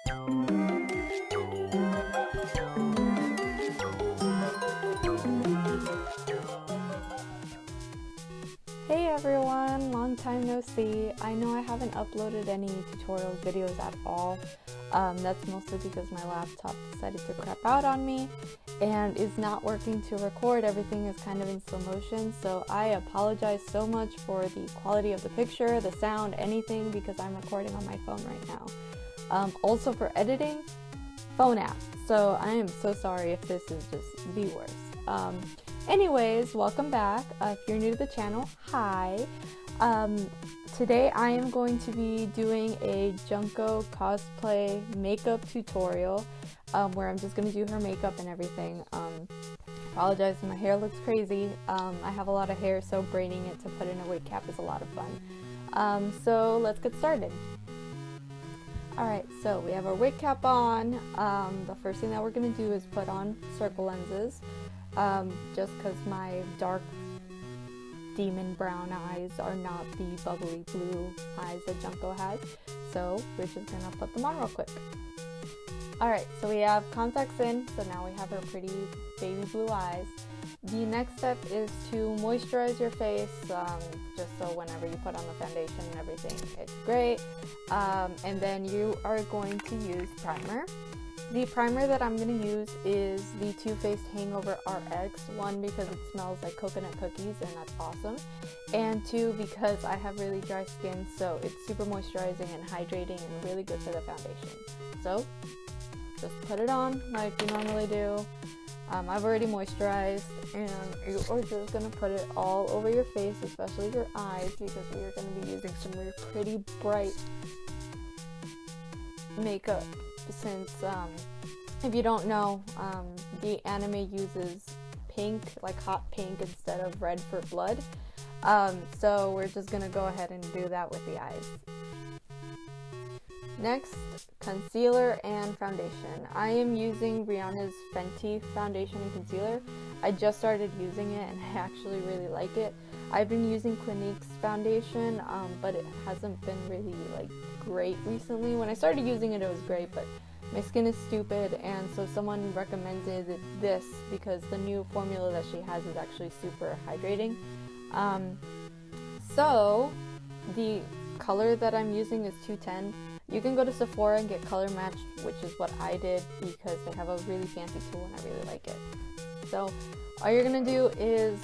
Hey everyone, long time no see. I know I haven't uploaded any tutorial videos at all. That's mostly because my laptop decided to crap out on me and is not working to record. Everything is kind of in slow motion, so I apologize so much for the quality of the picture, the sound, anything, because I'm recording on my phone right now. Also for editing, phone app. So I am so sorry if this is just the worst. Anyways, welcome back. If you're new to the channel, hi. Today I am going to be doing a Junko cosplay makeup tutorial where I'm just going to do her makeup and everything. Apologize if my hair looks crazy. I have a lot of hair, so braiding it to put in a wig cap is a lot of fun. So let's get started. Alright, so we have our wig cap on. The first thing that we're going to do is put on circle lenses. Just because my dark demon brown eyes are not the bubbly blue eyes that Junko has, so we're just gonna put them on real quick. Alright, so we have contacts in, so now we have our pretty baby blue eyes. The next step is to moisturize your face, just so whenever you put on the foundation and everything, it's great. And then you are going to use primer. The primer that I'm going to use is the Too Faced Hangover RX. One, because it smells like coconut cookies and that's awesome. And two, because I have really dry skin, so it's super moisturizing and hydrating and really good for the foundation. So, just put it on like you normally do. I've already moisturized, and you are just going to put it all over your face, especially your eyes, because we are going to be using some really pretty bright makeup. Since if you don't know, the anime uses pink, like hot pink, instead of red for blood. So we're just gonna go ahead and do that with the eyes. Next, concealer and foundation. I am using Rihanna's Fenty foundation and concealer. I just started using it and I actually really like it. I've been using Clinique's foundation, but it hasn't been really like great recently. When I started using it, it was great, but my skin is stupid, and so someone recommended this because the new formula that she has is actually super hydrating. So the color that I'm using is 210. You can go to Sephora and get color matched, which is what I did because they have a really fancy tool and I really like it. So all you're gonna do is,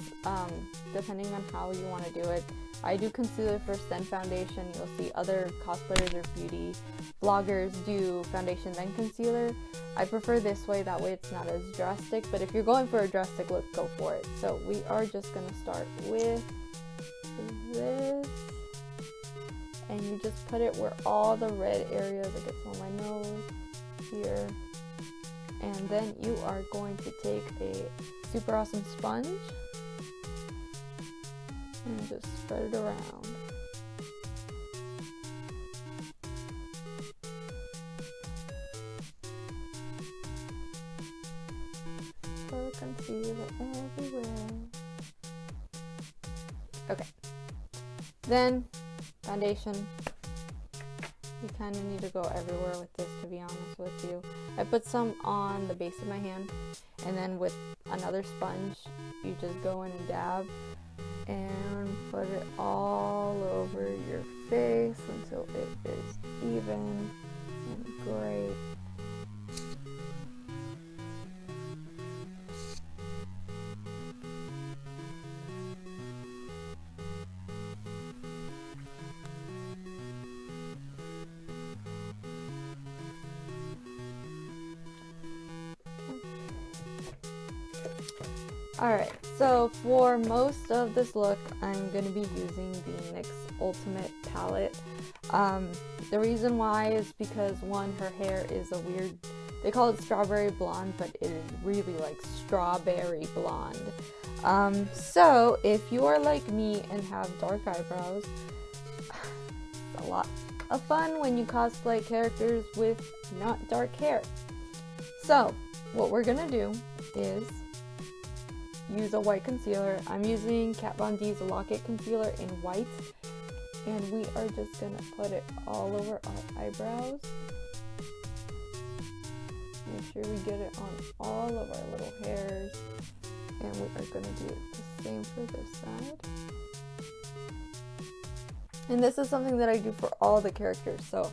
depending on how you want to do it, I do concealer first, then foundation. You'll see other cosplayers or beauty bloggers do foundation then concealer. I prefer this way, that way it's not as drastic, but if you're going for a drastic look, go for it. So we are just gonna start with this, and you just put it where all the red areas, it gets on my nose, here, and then you are going to take a super awesome sponge and just spread it around. Pour concealer everywhere. Okay. Then foundation. You kind of need to go everywhere with this, to be honest with you. I put some on the base of my hand, and then with another sponge, you just go in and dab and put it all over your face until it is even and great. Alright, so for most of this look, I'm going to be using the NYX Ultimate palette. The reason why is because, one, her hair is a weird, they call it strawberry blonde, but it is really like strawberry blonde. So if you are like me and have dark eyebrows, it's a lot of fun when you cosplay characters with not dark hair. So what we're going to do is use a white concealer. I'm using Kat Von D's Lock-It concealer in white, and we are just gonna put it all over our eyebrows. sure we get it on all of our little hairs. And we are going to do it the same for this side. And this is something that I do for all the characters. So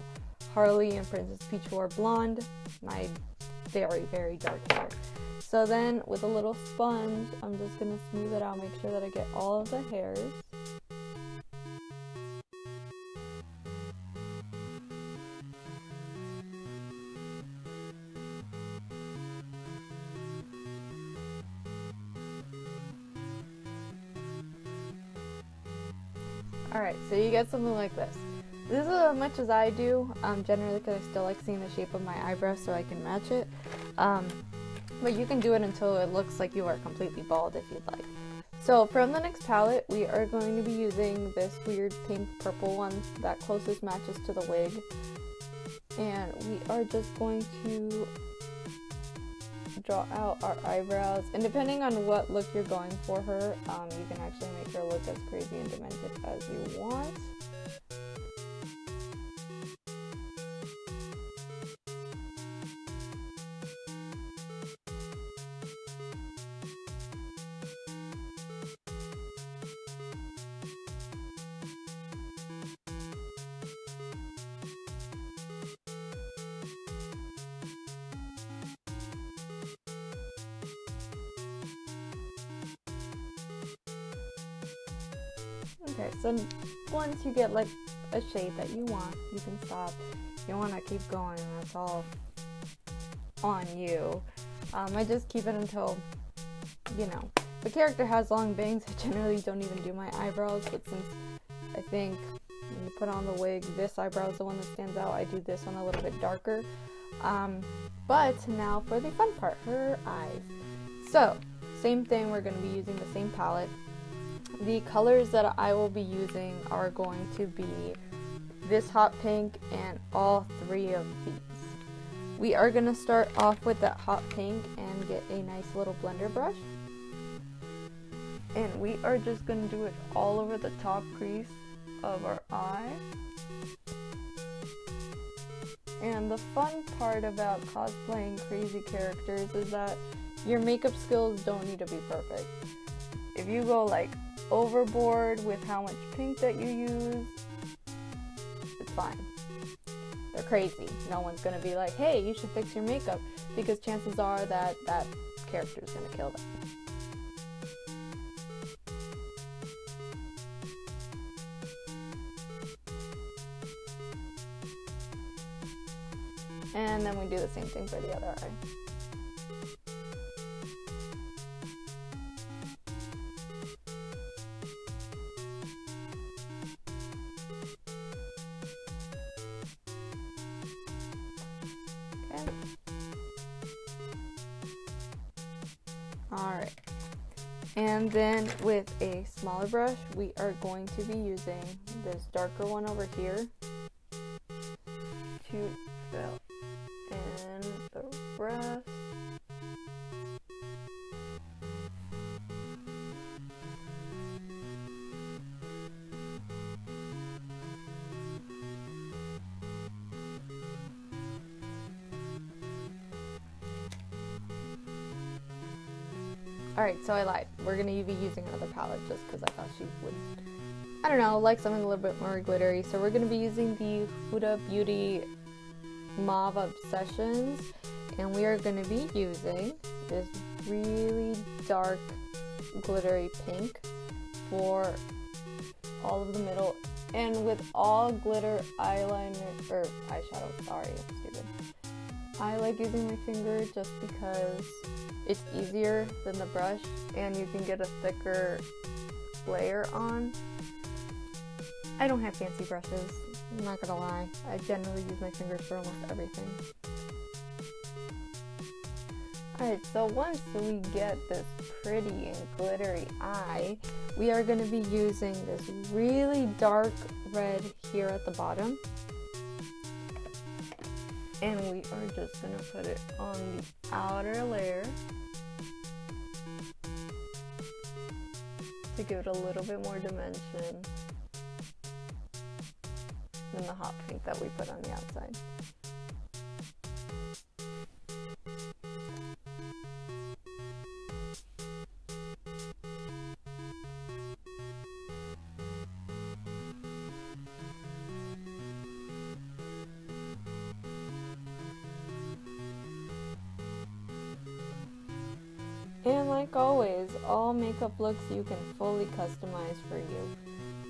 Harley and Princess Peach wore blonde, my very, very dark hair. So then with a little sponge, I'm just going to smooth it out, make sure that I get all of the hairs. Alright, so you get something like this. This is as much as I do, generally because I still like seeing the shape of my eyebrows so I can match it. But you can do it until it looks like you are completely bald if you'd like. So from the next palette, we are going to be using this weird pink purple one that closest matches to the wig. And we are just going to draw out our eyebrows, and depending on what look you're going for her, you can actually make her look as crazy and demented as you want. Okay, so once you get like a shade that you want, you can stop. If you want to keep going, that's all on you. I just keep it until, you know, the character has long bangs. I generally don't even do my eyebrows, but since I think when you put on the wig, this eyebrow is the one that stands out, I do this one a little bit darker. But now for the fun part, her eyes. So, same thing, we're going to be using the same palette. The colors that I will be using are going to be this hot pink and all three of these. We are going to start off with that hot pink and get a nice little blender brush. And we are just going to do it all over the top crease of our eye. And the fun part about cosplaying crazy characters is that your makeup skills don't need to be perfect. If you go like overboard with how much pink that you use, it's fine. They're crazy. No one's gonna be like, hey, you should fix your makeup, because chances are that that character is gonna kill them. And then we do the same thing for the other eye. Alright, and then with a smaller brush, we are going to be using this darker one over here to fill in the rest. Alright, so I lied. We're going to be using another palette just because I thought she would, I don't know, like something a little bit more glittery. So we're going to be using the Huda Beauty Mauve Obsessions, and we are going to be using this really dark glittery pink for all of the middle. And with all glitter eyeliner, or eyeshadow, sorry, I'm stupid. I like using my finger just because it's easier than the brush and you can get a thicker layer on. I don't have fancy brushes, I'm not gonna lie. I generally use my fingers for almost everything. Alright, so once we get this pretty and glittery eye, we are going to be using this really dark red here at the bottom. And we are just going to put it on the outer layer to give it a little bit more dimension than the hot pink that we put on the outside. And like always, all makeup looks you can fully customize for you.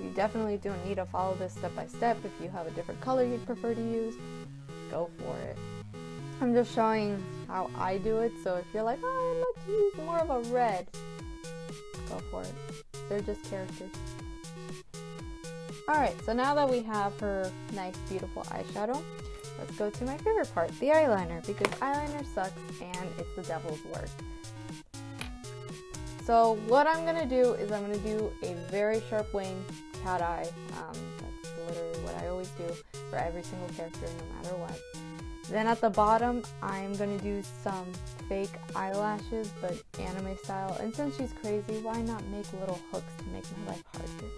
You definitely don't need to follow this step by step. If you have a different color you'd prefer to use, go for it. I'm just showing how I do it, so if you're like, oh, I'd like to use more of a red, go for it. They're just characters. Alright, so now that we have her nice, beautiful eyeshadow, let's go to my favorite part, the eyeliner, because eyeliner sucks and it's the devil's work. So what I'm going to do is I'm going to do a very sharp wing cat eye. That's literally what I always do for every single character, no matter what. Then at the bottom, I'm going to do some fake eyelashes, but anime style. And since she's crazy, why not make little hooks to make my life harder?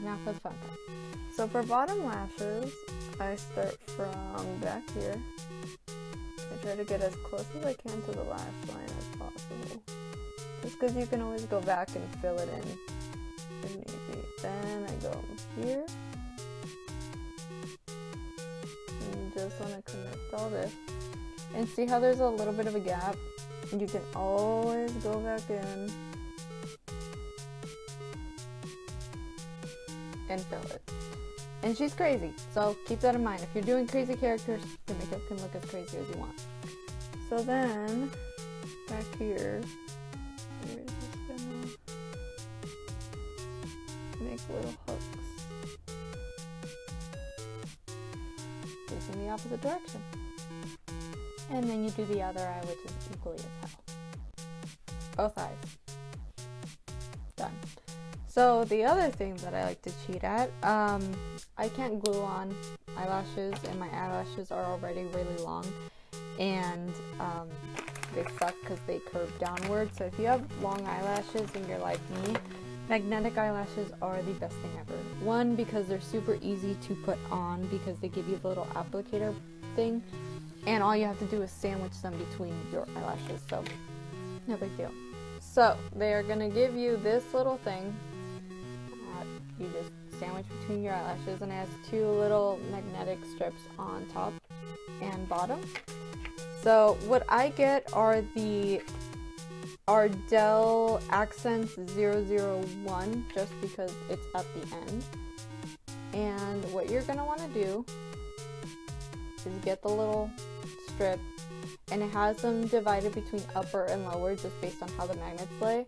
Now for the fun part. So for bottom lashes, I start from back here. I try to get as close as I can to the lash line as possible. Just because you can always go back and fill it in if need be. Then I go here. And you just want to connect all this. And see how there's a little bit of a gap? And you can always go back in and fill it. And she's crazy, so keep that in mind. If you're doing crazy characters, your makeup can look as crazy as you want. So then, back here, we're just gonna make little hooks facing the opposite direction. And then you do the other eye, which is equally as hell. Both eyes. Done. So the other thing that I like to cheat at, I can't glue on eyelashes, and my eyelashes are already really long, and they suck because they curve downward. So if you have long eyelashes and you're like me, magnetic eyelashes are the best thing ever. One, because they're super easy to put on because they give you the little applicator thing, and all you have to do is sandwich them between your eyelashes, so no big deal. So they are going to give you this little thing. You just sandwich between your eyelashes, and it has two little magnetic strips on top and bottom. So what I get are the Ardell Accents 001, just because it's at the end. And what you're going to want to do is get the little strip, and it has them divided between upper and lower just based on how the magnets lay.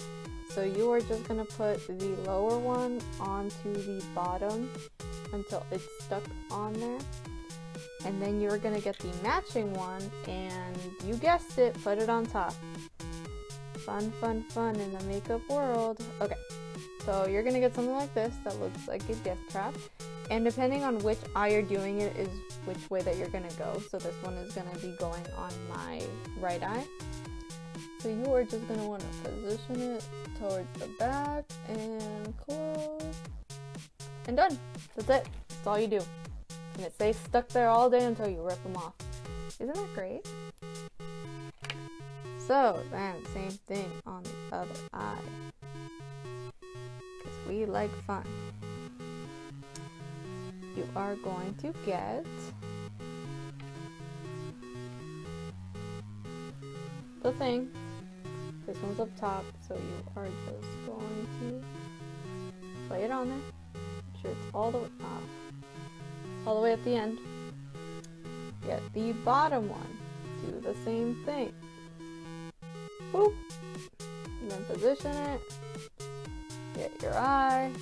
So you are just going to put the lower one onto the bottom until it's stuck on there. And then you're going to get the matching one, and you guessed it, put it on top. Fun, fun, fun in the makeup world. Okay, so you're going to get something like this that looks like a gift trap. And depending on which eye you're doing it is which way that you're going to go. So this one is going to be going on my right eye. So you are just going to want to position it towards the back and close. And done. That's it. That's all you do. And it stays stuck there all day until you rip them off. Isn't that great? So then same thing on the other eye. Because we like fun. You are going to get the thing. This one's up top, so you are just going to lay it on there. Make sure it's all the way at the end. Get the bottom one. Do the same thing. Boop. And then position it. Get your eye.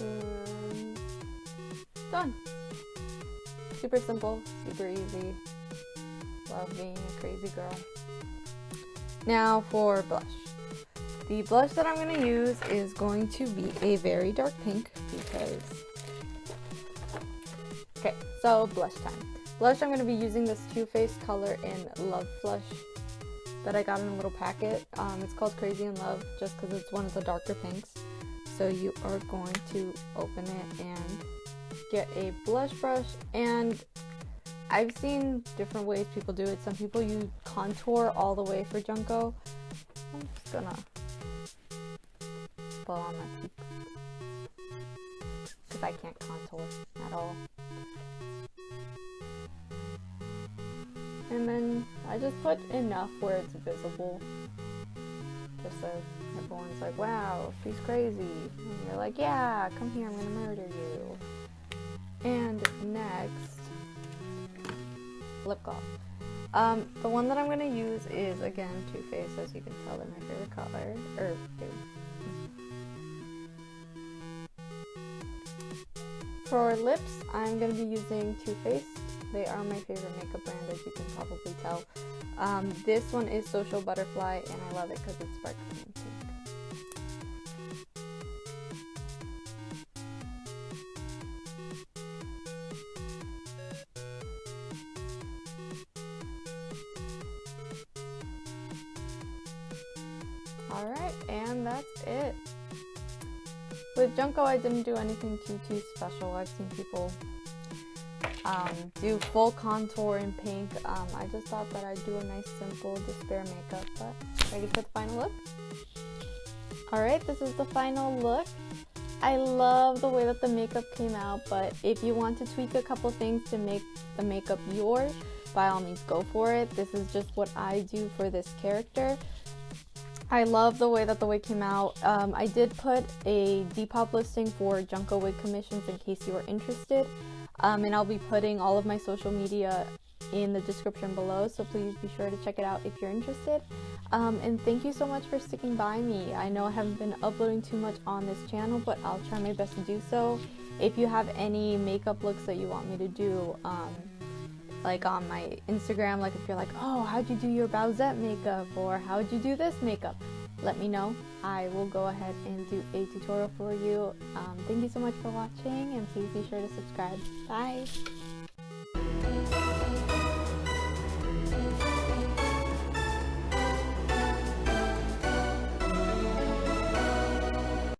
And done. Super simple, super easy. Love being a crazy girl. Now for blush. The blush that I'm going to use is going to be a very dark pink because... Okay, so blush time. Blush, I'm going to be using this Too Faced color in Love Flush that I got in a little packet. It's called Crazy in Love just because it's one of the darker pinks. So you are going to open it and get a blush brush, and I've seen different ways people do it. Some people use contour all the way for Junko. I'm just gonna pull on my cheeks because I can't contour at all. And then I just put enough where it's visible, just so everyone's like, wow, she's crazy. And you're like, yeah, come here, I'm gonna murder you. And next, lip gloss. The one that I'm going to use is, again, Too Faced, as you can tell, they're my favorite color, For lips, I'm going to be using Too Faced. They are my favorite makeup brand, as you can probably tell. This one is Social Butterfly, and I love it because it's sparkling pink. Alright, and that's it. With Junko, I didn't do anything too special. I've seen people do full contour in pink. I just thought that I'd do a nice simple Despair makeup, but ready for the final look? Alright, this is the final look. I love the way that the makeup came out, but if you want to tweak a couple things to make the makeup yours, by all means go for it. This is just what I do for this character. I love the way that the wig came out. I did put a Depop listing for Junko wig commissions in case you are interested. And I'll be putting all of my social media in the description below, so please be sure to check it out if you're interested. And thank you so much for sticking by me. I know I haven't been uploading too much on this channel, but I'll try my best to do so. If you have any makeup looks that you want me to do, like on my Instagram, like if you're like, oh, how'd you do your Bowsette makeup, or how'd you do this makeup, let me know. I will go ahead and do a tutorial for you. Thank you so much for watching, and please be sure to subscribe. Bye!